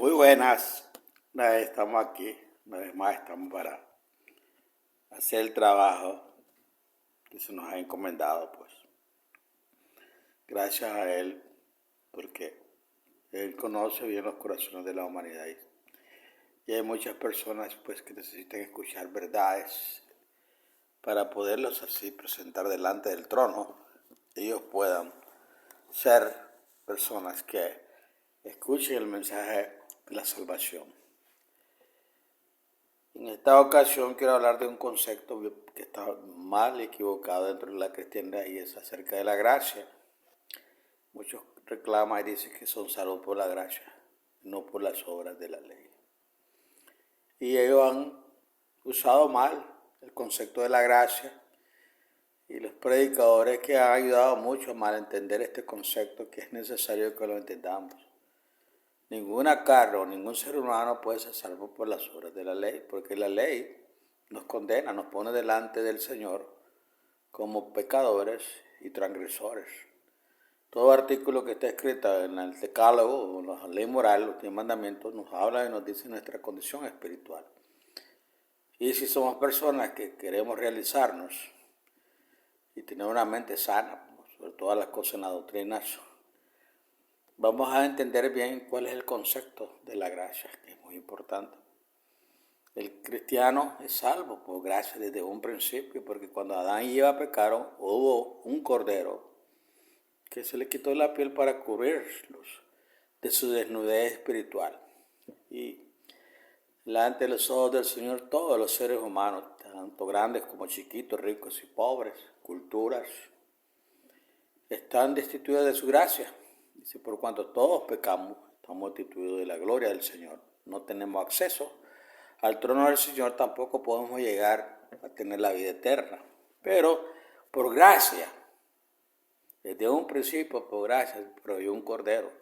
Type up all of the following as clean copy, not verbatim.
Muy buenas, una vez estamos aquí, una vez más estamos para hacer el trabajo que se nos ha encomendado, pues. Gracias a Él, porque Él conoce bien los corazones de la humanidad y hay muchas personas, pues, que necesitan escuchar verdades para poderlos así presentar delante del trono. Ellos puedan ser personas que escuchen el mensaje de la salvación. En esta ocasión quiero hablar de un concepto que está mal equivocado dentro de la cristiandad y es acerca de la gracia. Muchos reclaman y dicen que son salvos por la gracia, no por las obras de la ley. Y ellos han usado mal el concepto de la gracia y los predicadores que han ayudado mucho a malentender este concepto, que es necesario que lo entendamos. Ninguna carne o ningún ser humano puede ser salvo por las obras de la ley, porque la ley nos condena, nos pone delante del Señor como pecadores y transgresores. Todo artículo que está escrito en el decálogo o en la ley moral, los 10 mandamientos, nos habla y nos dice nuestra condición espiritual. Y si somos personas que queremos realizarnos y tener una mente sana, sobre todas las cosas en la doctrina, vamos a entender bien cuál es el concepto de la gracia, que es muy importante. El cristiano es salvo por gracia desde un principio, porque cuando Adán y Eva pecaron, hubo un cordero que se le quitó la piel para cubrirlos de su desnudez espiritual. Y delante de los ojos del Señor, todos los seres humanos, tanto grandes como chiquitos, ricos y pobres, culturas, están destituidos de su gracia. Dice, por cuanto todos pecamos, estamos destituidos de la gloria del Señor. No tenemos acceso al trono del Señor, tampoco podemos llegar a tener la vida eterna. Pero por gracia, desde un principio, por gracia, proveyó un cordero.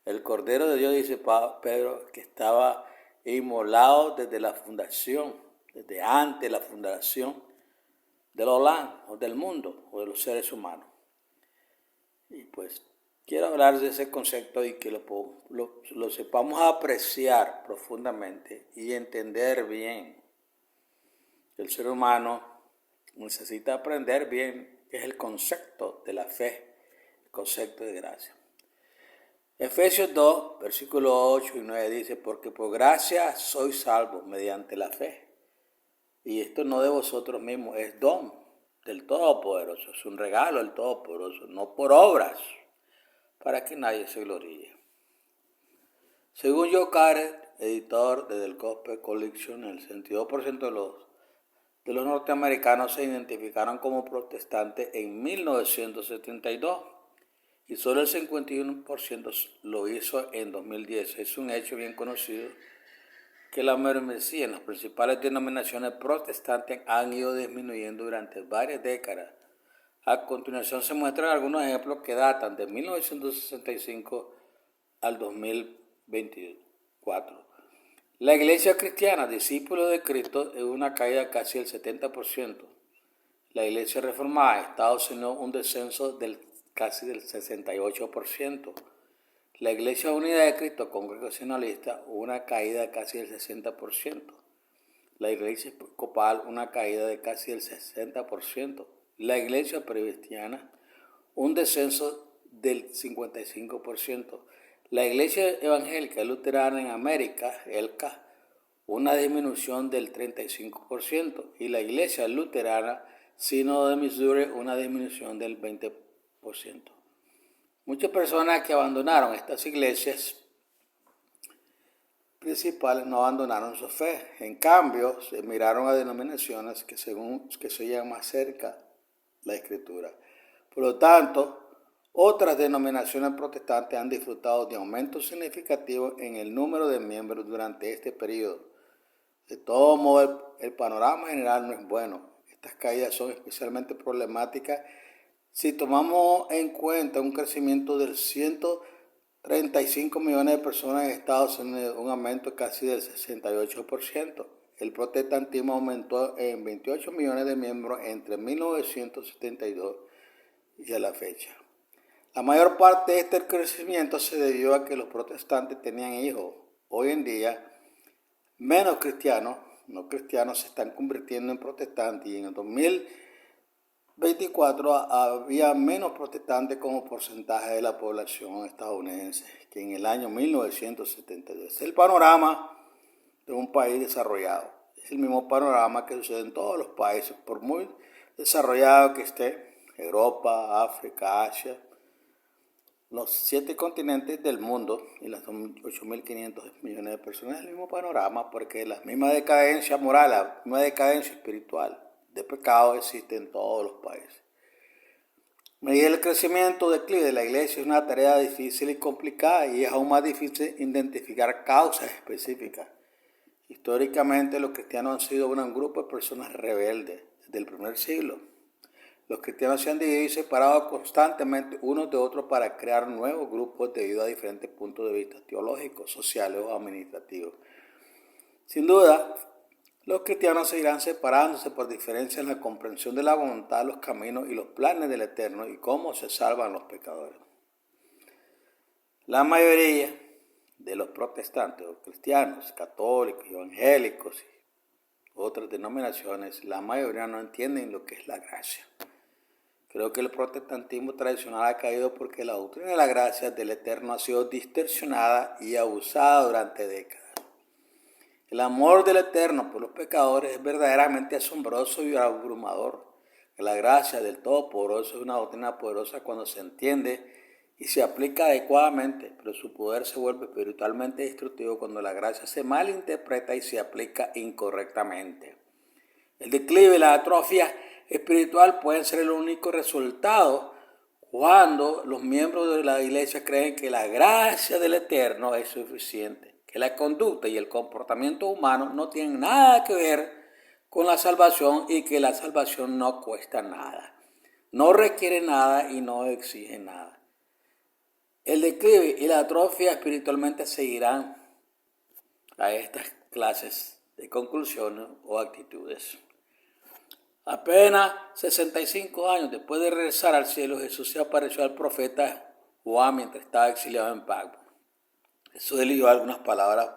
El cordero de Dios, dice Pedro, que estaba inmolado desde la fundación, desde antes de la fundación del Olán, o del mundo, o de los seres humanos. Y pues quiero hablar de ese concepto y que lo sepamos apreciar profundamente y entender bien. El ser humano necesita aprender bien qué es el concepto de la fe, el concepto de gracia. Efesios 2, versículos 8 y 9 dice, porque por gracia sois salvos mediante la fe. Y esto no de vosotros mismos, es don del Todopoderoso, es un regalo del Todopoderoso, no por obras, para que nadie se gloríe. Según Joe Carter, editor de The Gospel Collection, el 62% de los norteamericanos se identificaron como protestantes en 1972 y solo el 51% lo hizo en 2010. Es un hecho bien conocido que la membresía en las principales denominaciones protestantes han ido disminuyendo durante varias décadas. A continuación se muestran algunos ejemplos que datan de 1965 al 2024. La iglesia cristiana, discípulos de Cristo, es una caída casi del 70%. La iglesia reformada de Estados Unidos, un descenso casi del 68%. La Iglesia Unida de Cristo Congregacionalista, una caída casi del 60%. La Iglesia Episcopal, una caída de casi del 60%. La Iglesia Presbiteriana, un descenso del 55%. La Iglesia Evangélica Luterana en América, ELCA, una disminución del 35%. Y la Iglesia Luterana Sínodo de Missouri, una disminución del 20%. Muchas personas que abandonaron estas iglesias principales no abandonaron su fe. En cambio, se miraron a denominaciones que seguían más cerca la Escritura. Por lo tanto, otras denominaciones protestantes han disfrutado de aumentos significativos en el número de miembros durante este periodo. De todo modo, el panorama general no es bueno. Estas caídas son especialmente problemáticas si tomamos en cuenta un crecimiento del 135 millones de personas en Estados Unidos, un aumento casi del 68%. El protestantismo aumentó en 28 millones de miembros entre 1972 y a la fecha. La mayor parte de este crecimiento se debió a que los protestantes tenían hijos hoy en día menos cristianos, no cristianos, se están convirtiendo en protestantes, y en el 2024 había menos protestantes como porcentaje de la población estadounidense que en el año 1972. Es el panorama de un país desarrollado. Es el mismo panorama que sucede en todos los países, por muy desarrollado que esté, Europa, África, Asia, los 7 continentes del mundo y las 8.500 millones de personas, es el mismo panorama, porque la misma decadencia moral, la misma decadencia espiritual de pecado existe en todos los países. Medir el crecimiento o declive de la iglesia es una tarea difícil y complicada, y es aún más difícil identificar causas específicas. Históricamente, los cristianos han sido un grupo de personas rebeldes desde el primer siglo. Los cristianos se han dividido y separado constantemente unos de otros para crear nuevos grupos debido a diferentes puntos de vista teológicos, sociales o administrativos. Sin duda, los cristianos seguirán separándose por diferencias en la comprensión de la voluntad, los caminos y los planes del Eterno y cómo se salvan los pecadores. La mayoría de los protestantes o cristianos, católicos, evangélicos y otras denominaciones, la mayoría no entienden lo que es la gracia. Creo que el protestantismo tradicional ha caído porque la doctrina de la gracia del Eterno ha sido distorsionada y abusada durante décadas. El amor del Eterno por los pecadores es verdaderamente asombroso y abrumador. La gracia del Todopoderoso es una doctrina poderosa cuando se entiende y se aplica adecuadamente, pero su poder se vuelve espiritualmente destructivo cuando la gracia se malinterpreta y se aplica incorrectamente. El declive y la atrofia espiritual pueden ser el único resultado cuando los miembros de la iglesia creen que la gracia del Eterno es suficiente, que la conducta y el comportamiento humano no tienen nada que ver con la salvación y que la salvación no cuesta nada, no requiere nada y no exige nada. El declive y la atrofia espiritualmente seguirán a estas clases de conclusiones o actitudes. Apenas 65 años después de regresar al cielo, Jesús se apareció al profeta Juan mientras estaba exiliado en Patmos. Jesús eligió algunas palabras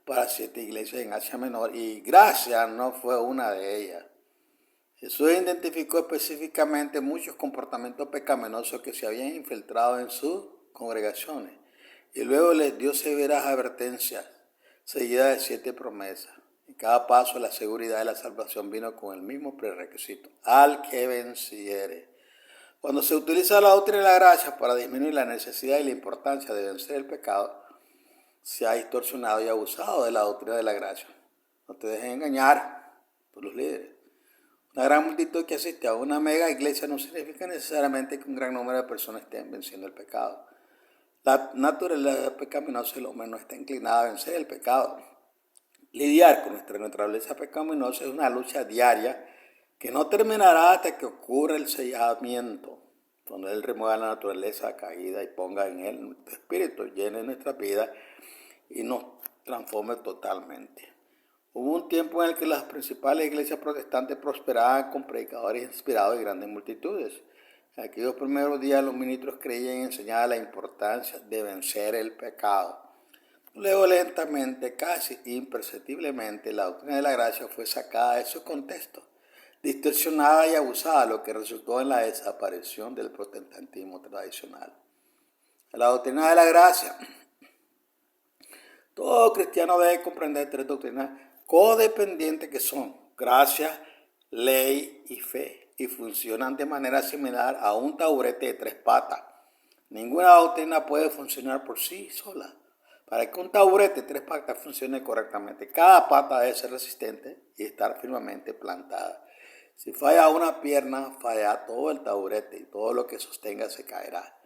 para 7 iglesias en Asia Menor y gracia no fue una de ellas. Jesús identificó específicamente muchos comportamientos pecaminosos que se habían infiltrado en sus congregaciones y luego les dio severas advertencias seguidas de 7 promesas. En cada paso la seguridad de la salvación vino con el mismo prerequisito: al que venciere. Cuando se utiliza la doctrina de la gracia para disminuir la necesidad y la importancia de vencer el pecado, se ha distorsionado y abusado de la doctrina de la gracia. No te dejes engañar por los líderes. Una gran multitud que asiste a una mega iglesia no significa necesariamente que un gran número de personas estén venciendo el pecado. La naturaleza pecaminosa del hombre no está inclinada a vencer el pecado. Lidiar con nuestra naturaleza pecaminosa es una lucha diaria que no terminará hasta que ocurra el sellamiento, cuando Él remueva la naturaleza caída y ponga en Él nuestro espíritu, llene nuestra vida y nos transforme totalmente. Hubo un tiempo en el que las principales iglesias protestantes prosperaban con predicadores inspirados y grandes multitudes. En aquellos primeros días los ministros creían y enseñaban la importancia de vencer el pecado. Luego lentamente, casi imperceptiblemente, la doctrina de la gracia fue sacada de su contexto, distorsionada y abusada, lo que resultó en la desaparición del protestantismo tradicional. La doctrina de la gracia. Todo cristiano debe comprender 3 doctrinas codependientes que son gracia, ley y fe, y funcionan de manera similar a un taburete de 3 patas. Ninguna doctrina puede funcionar por sí sola. Para que un taburete de 3 patas funcione correctamente, cada pata debe ser resistente y estar firmemente plantada. Si falla una pierna, falla todo el taburete y todo lo que sostenga se caerá.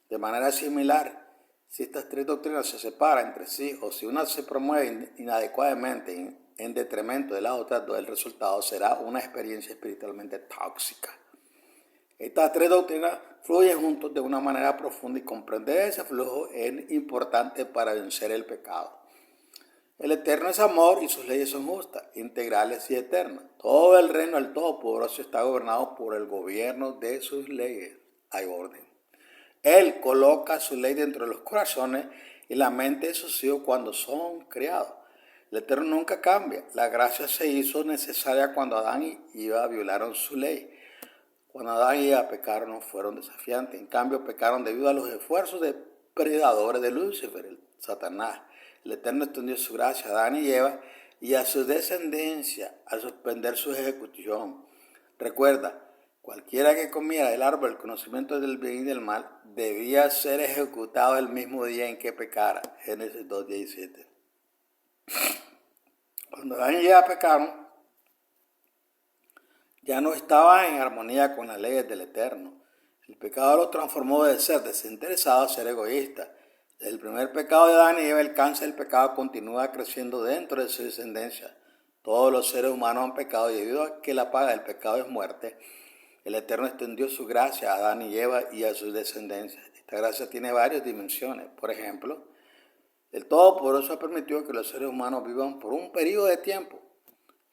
De manera similar, si estas 3 doctrinas se separan entre sí o si una se promueve inadecuadamente en detrimento de las otras 2, el resultado será una experiencia espiritualmente tóxica. Estas 3 doctrinas fluyen juntos de una manera profunda y comprender ese flujo es importante para vencer el pecado. El Eterno es amor y sus leyes son justas, integrales y eternas. Todo el reino del Todopoderoso está gobernado por el gobierno de sus leyes. Hay orden. Él coloca su ley dentro de los corazones y la mente de sus hijos cuando son criados. El Eterno nunca cambia. La gracia se hizo necesaria cuando Adán y Eva violaron su ley. Cuando Adán y Eva pecaron, no fueron desafiantes. En cambio, pecaron debido a los esfuerzos de predadores de Lucifer, el Satanás. El Eterno extendió su gracia a Adán y Eva y a su descendencia al suspender su ejecución. Recuerda, cualquiera que comiera del árbol del conocimiento del bien y del mal debía ser ejecutado el mismo día en que pecara. Génesis 2:17. Cuando Adán y Eva pecaron, ya no estaban en armonía con las leyes del Eterno. El pecado los transformó de ser desinteresados a ser egoístas. Desde el primer pecado de Adán y Eva, el cáncer del pecado continúa creciendo dentro de su descendencia. Todos los seres humanos han pecado y debido a que la paga del pecado es muerte, el Eterno extendió su gracia a Adán y Eva y a su descendencia. Esta gracia tiene varias dimensiones. Por ejemplo, el Todopoderoso ha permitido que los seres humanos vivan por un periodo de tiempo.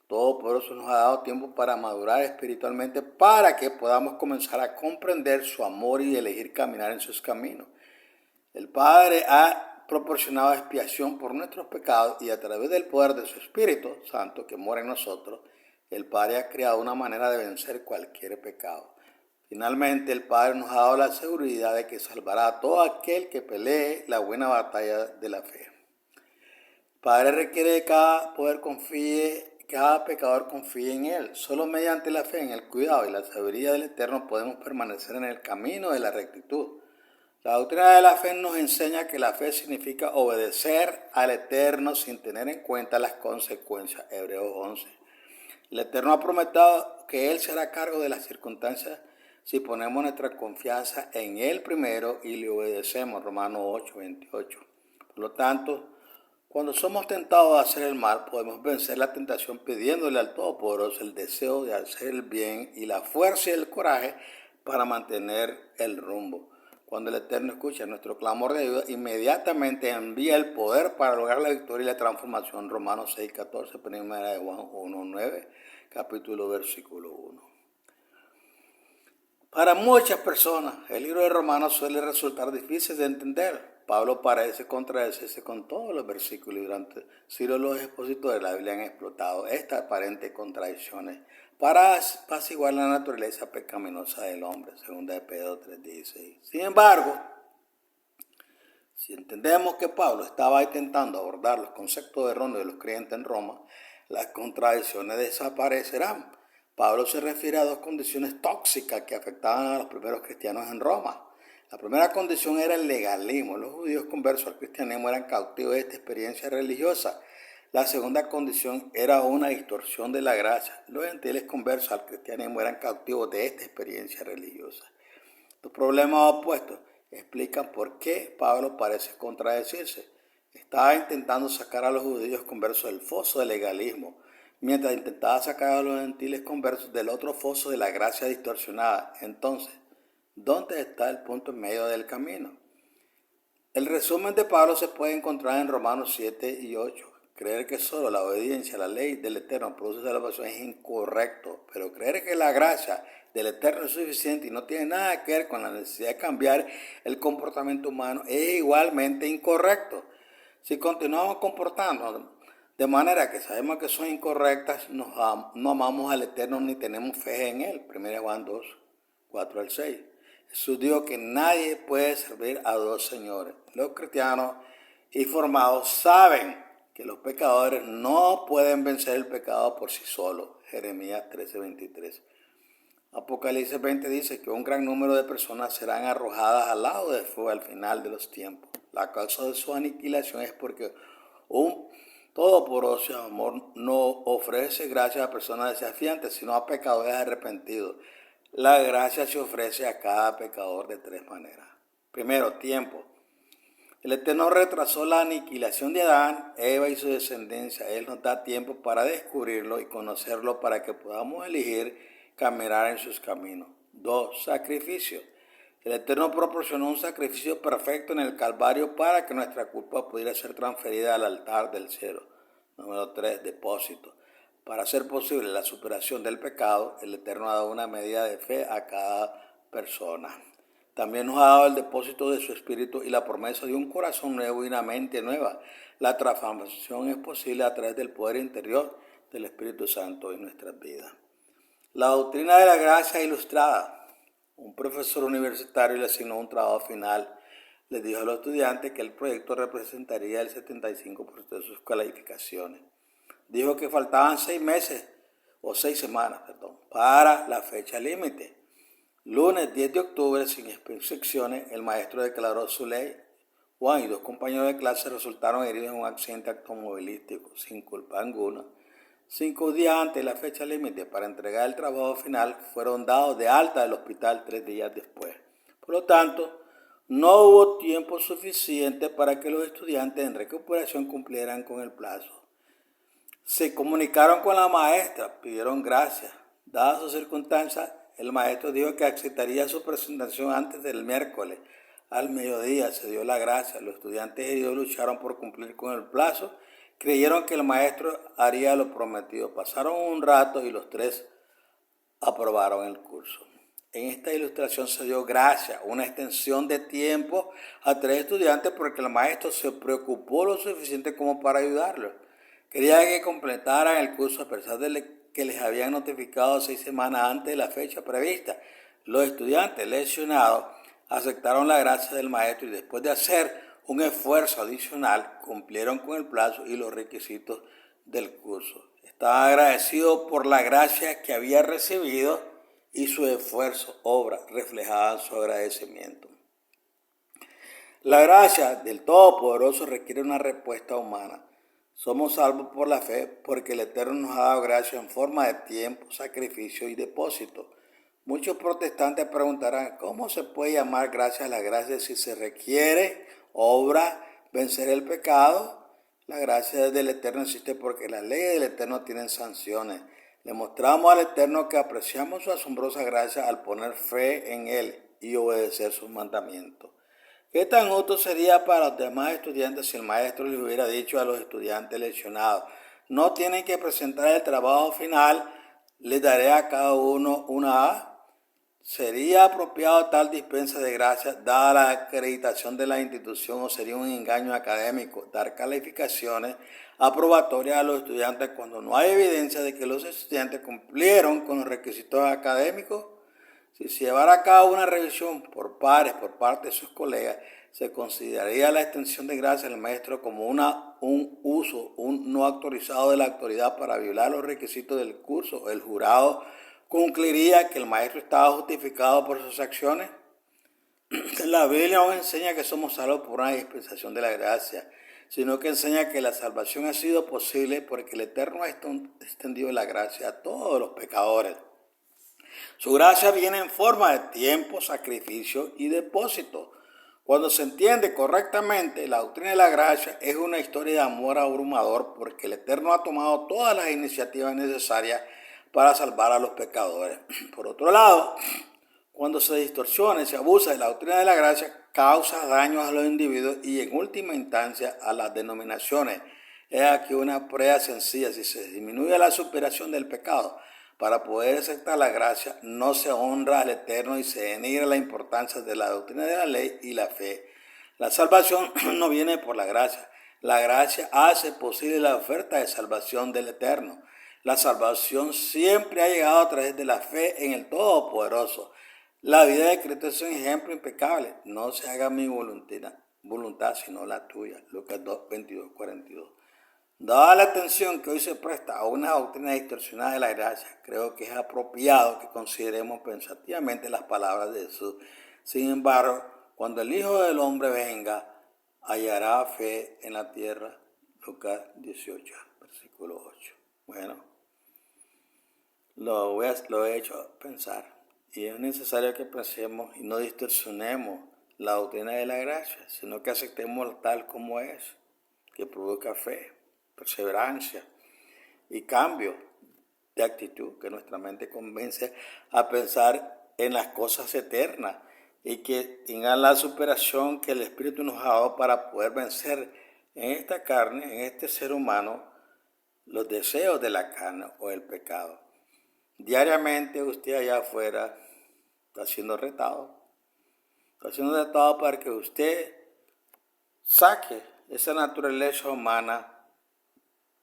Todopoderoso nos ha dado tiempo para madurar espiritualmente para que podamos comenzar a comprender su amor y elegir caminar en sus caminos. El Padre ha proporcionado expiación por nuestros pecados y a través del poder de su Espíritu Santo que mora en nosotros, el Padre ha creado una manera de vencer cualquier pecado. Finalmente, el Padre nos ha dado la seguridad de que salvará a todo aquel que pelee la buena batalla de la fe. El Padre requiere de cada pecador confíe en Él. Solo mediante la fe en el cuidado y la sabiduría del Eterno podemos permanecer en el camino de la rectitud. La doctrina de la fe nos enseña que la fe significa obedecer al Eterno sin tener en cuenta las consecuencias. Hebreos 11. El Eterno ha prometido que Él se hará cargo de las circunstancias si ponemos nuestra confianza en Él primero y le obedecemos. Romanos 8:28. Por lo tanto, cuando somos tentados a hacer el mal, podemos vencer la tentación pidiéndole al Todopoderoso el deseo de hacer el bien y la fuerza y el coraje para mantener el rumbo. Cuando el Eterno escucha nuestro clamor de ayuda, inmediatamente envía el poder para lograr la victoria y la transformación. Romanos 6:14, primera de Juan 1:9, capítulo versículo 1. Para muchas personas, el libro de Romanos suele resultar difícil de entender. Pablo parece contradecirse con todos los versículos y durante siglos los expositores de la Biblia han explotado estas aparentes contradicciones para apaciguar la naturaleza pecaminosa del hombre, según de Pedro 3:16. Sin embargo, si entendemos que Pablo estaba intentando abordar los conceptos erróneos de los creyentes en Roma, las contradicciones desaparecerán. Pablo se refiere a dos condiciones tóxicas que afectaban a los primeros cristianos en Roma. La primera condición era el legalismo. Los judíos conversos al cristianismo eran cautivos de esta experiencia religiosa. La segunda condición era una distorsión de la gracia. Los gentiles conversos al cristianismo eran cautivos de esta experiencia religiosa. Los problemas opuestos explican por qué Pablo parece contradecirse. Estaba intentando sacar a los judíos conversos del foso del legalismo, mientras intentaba sacar a los gentiles conversos del otro foso de la gracia distorsionada. Entonces, ¿dónde está el punto en medio del camino? El resumen de Pablo se puede encontrar en Romanos 7:8. Creer que solo la obediencia a la ley del Eterno produce salvación es incorrecto, pero creer que la gracia del Eterno es suficiente y no tiene nada que ver con la necesidad de cambiar el comportamiento humano es igualmente incorrecto. Si continuamos comportándonos de manera que sabemos que son incorrectas, no amamos al Eterno ni tenemos fe en Él. 1 Juan 2:4-6. Jesús dijo que nadie puede servir a dos señores. Los cristianos informados saben que los pecadores no pueden vencer el pecado por sí solos. Jeremías 13:23. Apocalipsis 20 dice que un gran número de personas serán arrojadas al lago de fuego al final de los tiempos. La causa de su aniquilación es porque un todopoderoso amor no ofrece gracia a personas desafiantes, sino a pecadores arrepentidos. La gracia se ofrece a cada pecador de tres maneras. Primero, tiempo. El Eterno retrasó la aniquilación de Adán, Eva y su descendencia. Él nos da tiempo para descubrirlo y conocerlo para que podamos elegir caminar en sus caminos. 2. Sacrificio. El Eterno proporcionó un sacrificio perfecto en el Calvario para que nuestra culpa pudiera ser transferida al altar del cielo. Número 3. Depósito. Para hacer posible la superación del pecado, el Eterno ha dado una medida de fe a cada persona. También nos ha dado el depósito de su Espíritu y la promesa de un corazón nuevo y una mente nueva. La transformación es posible a través del poder interior del Espíritu Santo en nuestras vidas. La doctrina de la gracia ilustrada. Un profesor universitario le asignó un trabajo final. Les dijo a los estudiantes que el proyecto representaría el 75% de sus calificaciones. Dijo que faltaban 6 semanas, para la fecha límite. Lunes 10 de octubre, sin excepciones, el maestro declaró su ley. Juan y 2 compañeros de clase resultaron heridos en un accidente automovilístico, sin culpa alguna. 5 días antes de la fecha límite para entregar el trabajo final, fueron dados de alta del hospital 3 días después. Por lo tanto, no hubo tiempo suficiente para que los estudiantes en recuperación cumplieran con el plazo. Se comunicaron con la maestra, pidieron gracias. Dadas sus circunstancias, el maestro dijo que aceptaría su presentación antes del miércoles. Al mediodía se dio la gracia. Los estudiantes heridos lucharon por cumplir con el plazo. Creyeron que el maestro haría lo prometido. Pasaron un rato y los 3 aprobaron el curso. En esta ilustración se dio gracia, una extensión de tiempo a 3 estudiantes porque el maestro se preocupó lo suficiente como para ayudarlos. Quería que completaran el curso a pesar de que les habían notificado 6 semanas antes de la fecha prevista. Los estudiantes lesionados aceptaron la gracia del maestro y después de hacer un esfuerzo adicional cumplieron con el plazo y los requisitos del curso. Estaba agradecido por la gracia que había recibido y su esfuerzo, obra, reflejaban su agradecimiento. La gracia del Todopoderoso requiere una respuesta humana. Somos salvos por la fe porque el Eterno nos ha dado gracia en forma de tiempo, sacrificio y depósito. Muchos protestantes preguntarán, ¿cómo se puede llamar gracia a la gracia si se requiere obra, vencer el pecado? La gracia del Eterno existe porque las leyes del Eterno tienen sanciones. Le mostramos al Eterno que apreciamos su asombrosa gracia al poner fe en Él y obedecer sus mandamientos. ¿Qué tan justo sería para los demás estudiantes si el maestro les hubiera dicho a los estudiantes lesionados, no tienen que presentar el trabajo final, les daré a cada uno una A? ¿Sería apropiado tal dispensa de gracia dada la acreditación de la institución o sería un engaño académico dar calificaciones aprobatorias a los estudiantes cuando no hay evidencia de que los estudiantes cumplieron con los requisitos académicos? Si se llevara a cabo una revisión por pares por parte de sus colegas, se consideraría la extensión de gracia del maestro como un uso no autorizado de la autoridad para violar los requisitos del curso. El jurado concluiría que el maestro estaba justificado por sus acciones. La Biblia no enseña que somos salvos por una dispensación de la gracia, sino que enseña que la salvación ha sido posible porque el Eterno ha extendido la gracia a todos los pecadores. Su gracia viene en forma de tiempo, sacrificio y depósito. Cuando se entiende correctamente, la doctrina de la gracia es una historia de amor abrumador porque el Eterno ha tomado todas las iniciativas necesarias para salvar a los pecadores. Por otro lado, cuando se distorsiona y se abusa de la doctrina de la gracia, causa daños a los individuos y en última instancia a las denominaciones. Es aquí una prueba sencilla: si se disminuye la superación del pecado para poder aceptar la gracia, no se honra al Eterno y se denigra la importancia de la doctrina de la ley y la fe. La salvación no viene por la gracia. La gracia hace posible la oferta de salvación del Eterno. La salvación siempre ha llegado a través de la fe en el Todopoderoso. La vida de Cristo es un ejemplo impecable. No se haga mi voluntad sino la tuya. Lucas 2, 22, 42. Dada la atención que hoy se presta a una doctrina distorsionada de la gracia, creo que es apropiado que consideremos pensativamente las palabras de Jesús. Sin embargo, cuando el Hijo del Hombre venga, hallará fe en la tierra. Lucas 18, versículo 8. Bueno, lo he hecho pensar. Y es necesario que pensemos y no distorsionemos la doctrina de la gracia, sino que aceptemos tal como es, que produzca fe, perseverancia y cambio de actitud, que nuestra mente convence a pensar en las cosas eternas y que tengan la superación que el Espíritu nos ha dado para poder vencer en esta carne, en este ser humano, los deseos de la carne o el pecado. Diariamente usted allá afuera está siendo retado. Estoy haciendo de todo para que usted saque esa naturaleza humana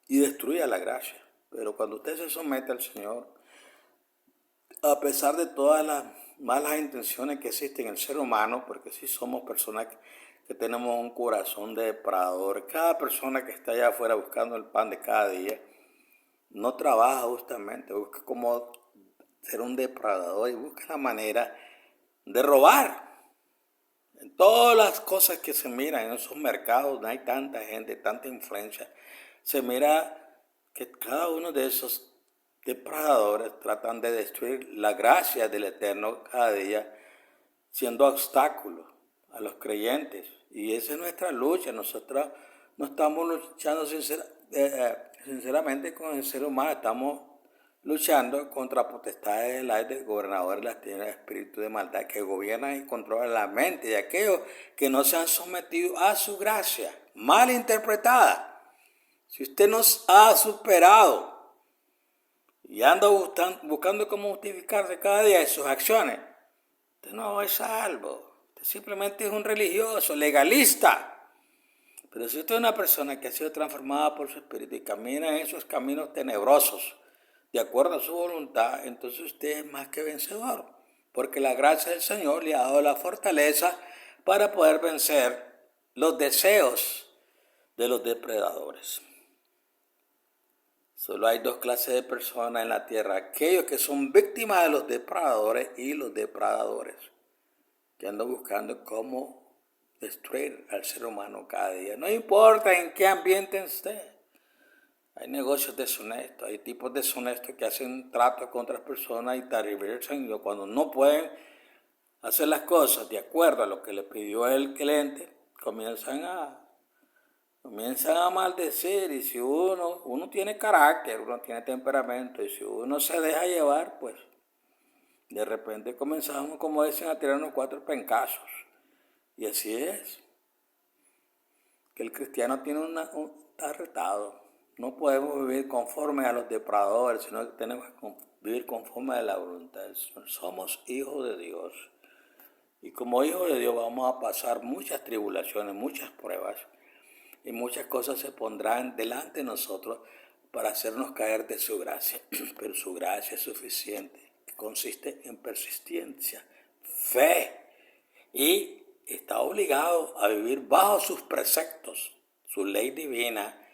y destruya la gracia. Pero cuando usted se somete al Señor, a pesar de todas las malas intenciones que existen en el ser humano, porque sí somos personas que tenemos un corazón depredador, cada persona que está allá afuera buscando el pan de cada día, no trabaja justamente, busca como ser un depredador y busca la manera de robar. En todas las cosas que se miran en esos mercados, no hay tanta gente, tanta influencia, se mira que cada uno de esos depredadores tratan de destruir la gracia del Eterno cada día, siendo obstáculos a los creyentes. Y esa es nuestra lucha. Nosotros no estamos luchando sinceramente con el ser humano, estamos luchando contra potestades del aire, gobernadores de las tierras, espíritus de maldad que gobiernan y controlan la mente de aquellos que no se han sometido a su gracia, mal interpretada. Si usted nos ha superado y anda buscando cómo justificarse cada día de sus acciones, usted no es salvo. Usted simplemente es un religioso, legalista. Pero si usted es una persona que ha sido transformada por su espíritu y camina en esos caminos tenebrosos, de acuerdo a su voluntad, entonces usted es más que vencedor. Porque la gracia del Señor le ha dado la fortaleza para poder vencer los deseos de los depredadores. Solo hay dos clases de personas en la tierra, aquellos que son víctimas de los depredadores y los depredadores, que andan buscando cómo destruir al ser humano cada día. No importa en qué ambiente esté. Hay negocios deshonestos, hay tipos deshonestos que hacen tratos con otras personas y tergiversan y cuando no pueden hacer las cosas de acuerdo a lo que le pidió el cliente, comienzan a maldecir. Y si uno tiene carácter, uno tiene temperamento, y si uno se deja llevar, pues de repente comenzamos, como dicen, a tirarnos 4 pencazos. Y así es. Que el cristiano está retado. No podemos vivir conforme a los depredadores, sino que tenemos que vivir conforme a la voluntad del Señor. Somos hijos de Dios. Y como hijos de Dios vamos a pasar muchas tribulaciones, muchas pruebas. Y muchas cosas se pondrán delante de nosotros para hacernos caer de su gracia. Pero su gracia es suficiente, que consiste en persistencia, fe, y está obligado a vivir bajo sus preceptos, su ley divina,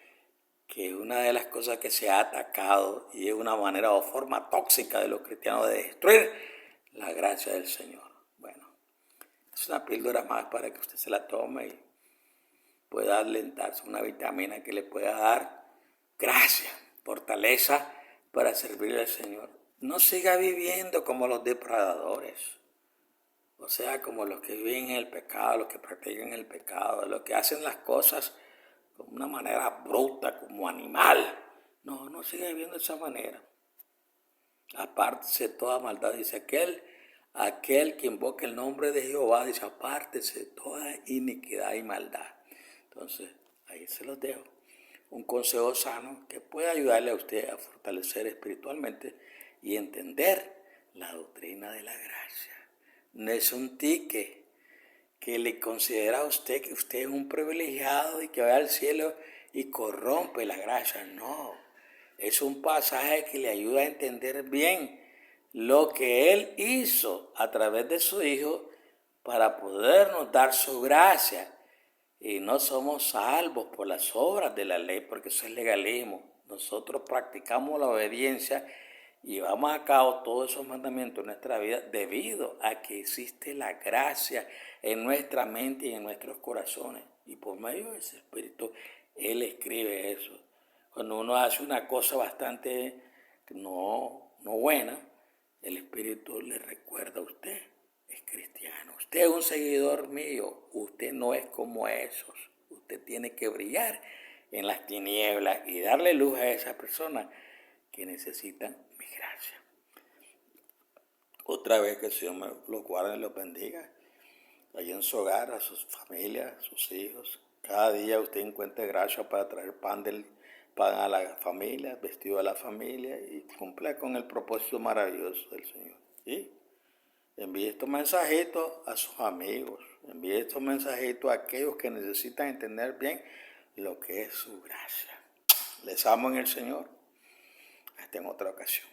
que es una de las cosas que se ha atacado y es una manera o forma tóxica de los cristianos de destruir la gracia del Señor. Bueno, es una píldora más para que usted se la tome y pueda alentarse, una vitamina que le pueda dar gracia, fortaleza para servirle al Señor. No siga viviendo como los depredadores, o sea, como los que viven en el pecado, los que practican el pecado, los que hacen las cosas de una manera bruta, como animal. No siga viviendo de esa manera. Apártese de toda maldad, dice aquel que invoca el nombre de Jehová, dice apártese de toda iniquidad y maldad. Entonces, ahí se los dejo. Un consejo sano que puede ayudarle a usted a fortalecer espiritualmente y entender la doctrina de la gracia. No es un ticket que le considera a usted que usted es un privilegiado y que va al cielo y corrompe la gracia. No, es un pasaje que le ayuda a entender bien lo que Él hizo a través de su Hijo para podernos dar su gracia. Y no somos salvos por las obras de la ley, porque eso es legalismo. Nosotros practicamos la obediencia y llevamos a cabo todos esos mandamientos en nuestra vida debido a que existe la gracia en nuestra mente y en nuestros corazones. Y por medio de ese Espíritu, Él escribe eso. Cuando uno hace una cosa bastante no buena, el Espíritu le recuerda a usted. Es cristiano. Usted es un seguidor mío. Usted no es como esos. Usted tiene que brillar en las tinieblas y darle luz a esas personas que necesitan mi gracia. Otra vez que el Señor me los guarde y los bendiga. Allí en su hogar, a sus familias, a sus hijos. Cada día usted encuentre gracia para traer pan a la familia, vestido a la familia y cumpla con el propósito maravilloso del Señor. ¿Sí? Envíe estos mensajitos a sus amigos. Envíe estos mensajitos a aquellos que necesitan entender bien lo que es su gracia. Les amo en el Señor. Hasta en otra ocasión.